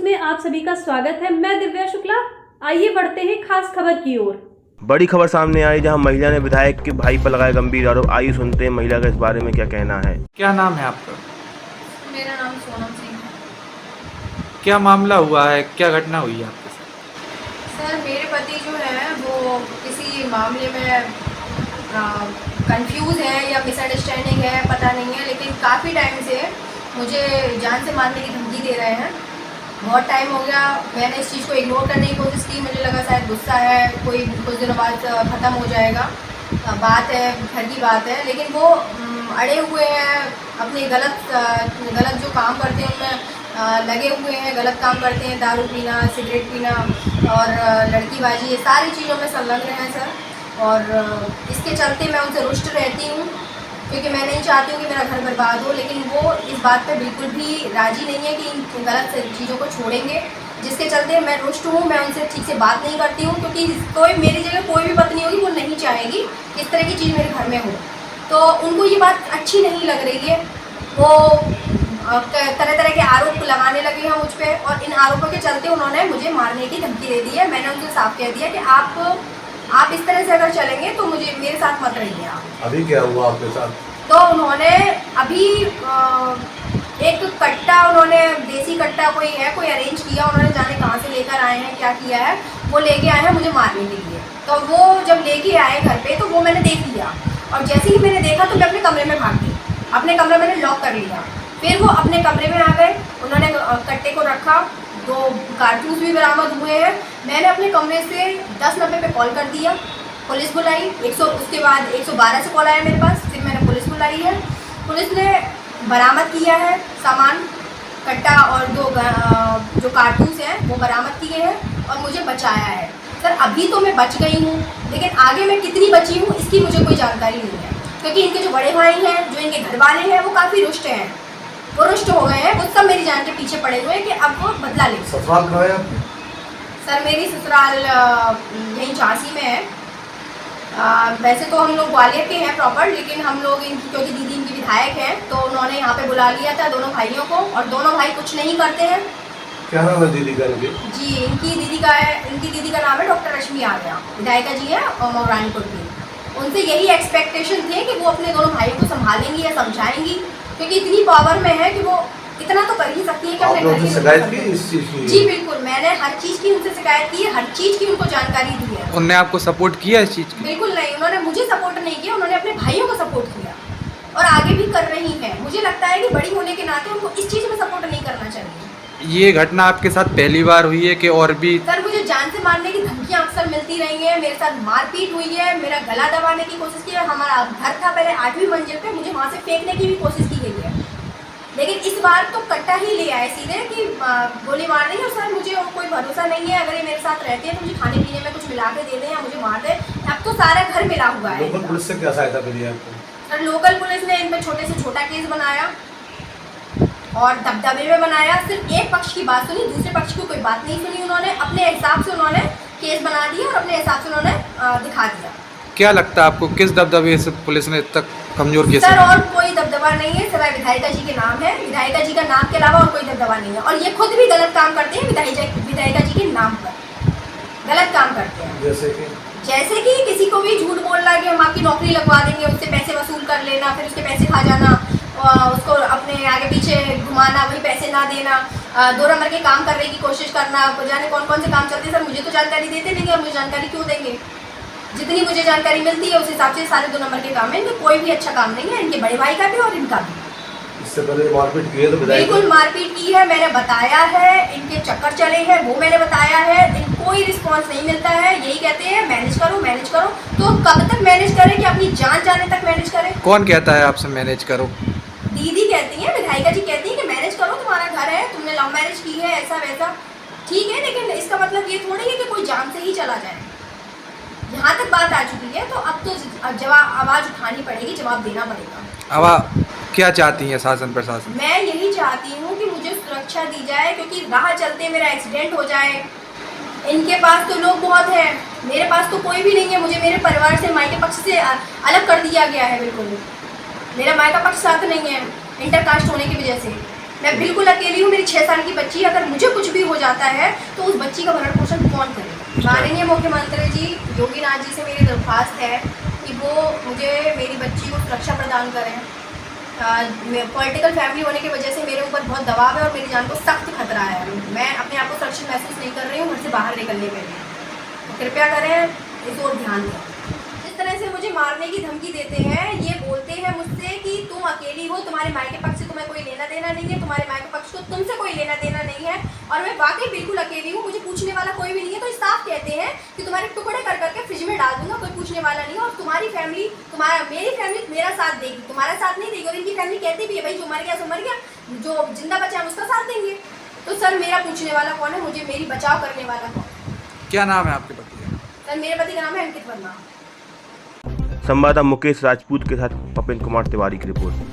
News में आप सभी का स्वागत है। मैं दिव्या शुक्ला। आइए बढ़ते हैं खास खबर की ओर। बड़ी खबर सामने आई जहां महिला ने विधायक के भाई पर लगाए गंभीर आरोप। आइए सुनते हैं महिला का इस बारे में क्या कहना है। क्या नाम है आपका? मेरा नाम सोनम सिंह है। क्या मामला हुआ है, क्या घटना हुई है आपके साथ? सर, मेरे पति जो है वो किसी मामले में कंफ्यूज है या मिसअंडरस्टैंडिंग है, पता नहीं है, लेकिन काफ़ी टाइम से मुझे जान से मारने की धमकी दे रहे हैं। बहुत टाइम हो गया, मैंने इस चीज़ को इग्नोर करने की कोशिश की। मुझे लगा शायद गुस्सा है, कोई कुछ दिनों बाद ख़त्म हो जाएगा, बात है, घर की बात है, लेकिन वो अड़े हुए हैं, अपने गलत जो काम करते हैं उनमें लगे हुए हैं, गलत काम करते हैं, दारू पीना, सिगरेट पीना और लड़कीबाजी, ये सारी चीज़ों में संलग्न हैं सर। और इसके चलते मैं उनसे रुष्ट रहती हूँ, क्योंकि मैं नहीं चाहती हूँ कि मेरा घर बर्बाद हो, लेकिन वो इस बात पे बिल्कुल भी राज़ी नहीं है कि इन गलत चीज़ों को छोड़ेंगे, जिसके चलते मैं रुष्ट हूँ। मैं उनसे ठीक से बात नहीं करती हूँ, क्योंकि कोई मेरी जगह कोई भी पत्नी होगी वो नहीं चाहेगी कि इस तरह की चीज़ मेरे घर में हो। तो उनको ये बात अच्छी नहीं लग रही है। वो तरह तरह के आरोप लगाने लगे हैं मुझ पर, और इन आरोपों के चलते उन्होंने मुझे मारने की धमकी दे दी है। मैंने उनको साफ कह दिया कि आप इस तरह से अगर चलेंगे तो मुझे मेरे साथ मत रहिए आप। अभी क्या हुआ आपके साथ? तो उन्होंने अभी एक कट्टा, उन्होंने देसी कट्टा कोई अरेंज किया, उन्होंने जाने कहाँ से लेकर आए हैं, क्या किया है, वो लेके आए हैं मुझे मारने के लिए। तो वो जब लेके आए घर पे तो वो मैंने देख लिया, और जैसे ही मैंने देखा तो मैं अपने कमरे में भाग गई। अपने कमरे मैंने लॉक कर लिया। फिर वो अपने कमरे में आ गए, उन्होंने कट्टे को रखा, 2 कारतूस भी बरामद हुए हैं। मैंने अपने कमरे से 1090 पे कॉल कर दिया, पुलिस बुलाई। उसके बाद 112 से कॉल आया मेरे पास, फिर मैंने पुलिस बुलाई है। पुलिस ने बरामद किया है सामान, कट्टा और 2 जो कारतूस हैं वो बरामद किए हैं और मुझे बचाया है। सर, अभी तो मैं बच गई हूँ, लेकिन आगे मैं कितनी बची हूँ इसकी मुझे कोई जानकारी नहीं है, क्योंकि इनके जो बड़े भाई हैं, जो इनके घर वाले हैं, वो काफ़ी रुष्ट हैं, वो रुष्ट हो गए हैं। वो सब मेरी जान के पीछे पड़े हुए हैं कि अब वो बदला ले। ससुराल कहाँ है आपकी? सर, मेरी ससुराल यहीं झांसी में है। वैसे तो हम लोग ग्वालियर के हैं प्रॉपर, लेकिन हम लोग क्योंकि दीदी इनकी विधायक हैं तो उन्होंने यहाँ पे बुला लिया था दोनों भाइयों को, और दोनों भाई कुछ नहीं करते हैं। क्या नाम है दीदी का? जी, इनकी दीदी का नाम है डॉक्टर रश्मि आर्या, विधायिका जी हैं और मौरानीपुर की। उनसे यही एक्सपेक्टेशन थे कि वो अपने दोनों भाइयों को संभालेंगी या समझाएंगी, क्योंकि इतनी पावर में है कि वो इतना तो कर ही सकती है कि अपने घर की शिकायत की इस चीज़ की? जी बिल्कुल, मैंने हर चीज़ की उनसे शिकायत की है, हर चीज़ की उनको जानकारी दी है। उनने आपको सपोर्ट किया इस चीज़ की? बिल्कुल नहीं, उन्होंने मुझे सपोर्ट नहीं किया, उन्होंने अपने भाइयों को सपोर्ट किया और आगे भी कर रही हैं। मुझे लगता है कि बड़ी होने के नाते उनको इस चीज़ में सपोर्ट नहीं करना चाहिए। ये घटना आपके साथ पहली बार हुई है कि और भी? सर, मुझे जान से मारने की धमकियाँ अक्सर मिलती रही हैं, मेरे साथ मारपीट हुई है, मेरा गला दबाने की कोशिश की है। हमारा घर था पहले 8वीं मंजिल पे, मुझे वहाँ से फेंकने की भी कोशिश की गई है, लेकिन इस बार तो कट्टा ही ले आए सीधे कि गोली मार देंगे। और सर, मुझे कोई भरोसा नहीं है, अगर ये मेरे साथ रहते हैं तो मुझे खाने पीने में कुछ मिला के दे दें या मुझे मार दें। अब तो सारा घर मिला हुआ है। लोकल पुलिस से क्या सहायता मिली आपको? सर, लोकल पुलिस ने इन पर छोटे से छोटा केस बनाया और दबदबे में बनाया। सिर्फ एक पक्ष की बात सुनी, दूसरे पक्ष की कोई बात नहीं सुनी। उन्होंने अपने हिसाब से उन्होंने केस बना दिया और अपने हिसाब से उन्होंने दिखा दिया। क्या लगता है आपको, किस दबदबे से पुलिस ने तक कमजोर किया? सर, और कोई दबदबा नहीं है, सिवाय विधायिका जी के नाम है। विधायिका जी का नाम के अलावा और कोई दबदबा नहीं है, और ये खुद भी गलत काम करते हैं विधायिका जी के नाम पर गलत काम करते हैं। जैसे कि किसी को भी झूठ बोलना कि हम आपकी नौकरी लगवा देंगे, उससे पैसे वसूल कर लेना, फिर उसके पैसे खा जाना, उसको अपने आगे पीछे घुमाना, वही पैसे ना देना, 2 नंबर के काम करने की कोशिश करना, जाने कौन कौन से काम चलते हैं। सर, मुझे तो जानकारी देते नहीं, और मुझे जानकारी क्यों देंगे? जितनी मुझे जानकारी मिलती है उस हिसाब से सारे 2 नंबर के काम है। इनका कोई भी अच्छा काम नहीं है, इनके बड़े भाई का भी और इनका भी। इससे पहले मारपीट की है तो बिल्कुल मारपीट की है, मैंने बताया है, इनके चक्कर चले हैं वो मैंने बताया है, कोई रिस्पांस नहीं मिलता है। यही कहते हैं मैनेज करो मैनेज करो, तो कब तक मैनेज करें कि अपनी जान जाने तक मैनेज करें? कौन कहता है आपसे मैनेज करो? दीदी कहती है, विधायिका जी कहती है कि मैनेज करो, तुम्हारा घर है, तुमने लव मैरिज की है, ऐसा वैसा। ठीक है, लेकिन इसका मतलब ये थोड़ी है कि कोई जान से ही चला जाए। यहाँ तक बात आ चुकी है तो अब तो जवाब आवाज़ उठानी पड़ेगी, जवाब देना पड़ेगा। अब आप क्या चाहती हैं शासन प्रशासन? मैं यही चाहती हूँ कि मुझे सुरक्षा दी जाए, क्योंकि राह चलते मेरा एक्सीडेंट हो जाए। इनके पास तो लोग बहुत हैं, मेरे पास तो कोई भी नहीं है। मुझे मेरे परिवार से, मायके पक्ष से अलग कर दिया गया है बिल्कुल। मेरा मायका पक्ष साथ नहीं है, इंटरकास्ट होने की वजह से। मैं बिल्कुल अकेली हूँ, मेरी 6 साल की बच्ची है। अगर मुझे कुछ भी हो जाता है तो उस बच्ची का भरण पोषण कौन करे? माननीय मुख्यमंत्री जी योगी नाथ जी से मेरी दरख्वास्त है कि वो मुझे मेरी बच्ची को सुरक्षा प्रदान करें। पॉलिटिकल फैमिली होने की वजह से मेरे ऊपर बहुत दबाव है और मेरी जान को सख्त खतरा है। मैं अपने आप को सुरक्षित महसूस नहीं कर रही हूँ घर से बाहर निकलने के लिए। तो कृपया करें, इस ओर ध्यान दें। जिस तरह से मुझे मारने की धमकी देते हैं, ये बोलते हैं मुझसे कि तुम अकेली हो, तुम्हारे मायके पक्ष से तुम्हें कोई लेना देना नहीं है, तुम्हारे मायके पक्ष को तुमसे कोई लेना देना नहीं है। और मैं वाकई बिल्कुल अकेली हूँ, मुझे पूछने वाला कोई भी नहीं है। तो साफ कहते हैं कि तुम्हारे टुकड़े कर करके फ्रिज में डाल दूंगा, कोई पूछने वाला नहीं है। और तुम्हारी फैमिली, मेरी फैमिली मेरा साथ देगी, तुम्हारा साथ नहीं देगी। और इनकी फैमिली कहती भी है भाई जो मर गया सो मर गया, जो जिंदा बचा हम उसका साथ देंगे। तो सर मेरा पूछने वाला कौन है, मुझे मेरी बचाव करने वाला कौन? क्या नाम है आपके पति का? सर मेरे पति का नाम है अंकित वर्मा। संवाददाता मुकेश राजपूत के साथ पपेन कुमार तिवारी की रिपोर्ट।